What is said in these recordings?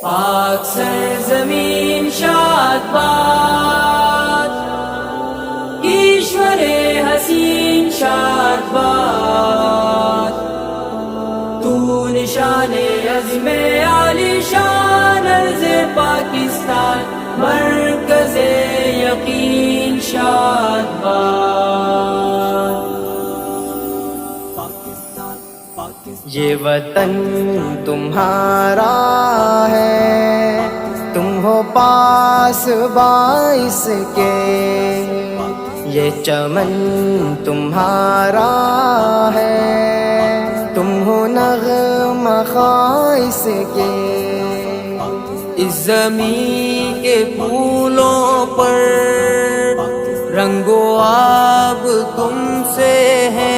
پاک سرزمین شاد باد، ایشور حسین شاد باد، تو نشان عزم عالی شان ارض پاکستان، مرکز یقین شاد باد۔ یہ وطن تمہارا ہے، تم ہو پاس باعث کے، یہ چمن تمہارا ہے، تم ہو نغمہ خائص کے۔ اس زمین کے پھولوں پر رنگ و آب تم سے ہے،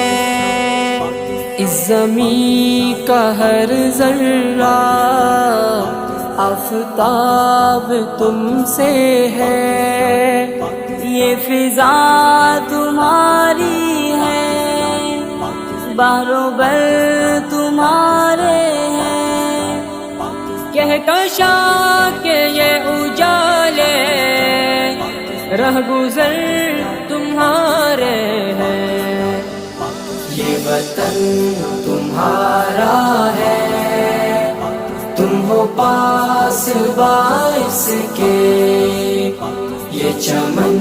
اس زمین کا ہر ذرہ آفتاب تم سے ہے، یہ فضا تمہاری ہے، بحر و بر تمہارے ہیں، کہکشاں کے یہ اجالے رہ گزر تمہارے ہیں۔ یہ وطن تمہارا ہے، تم ہو پاس باعث کے، یہ چمن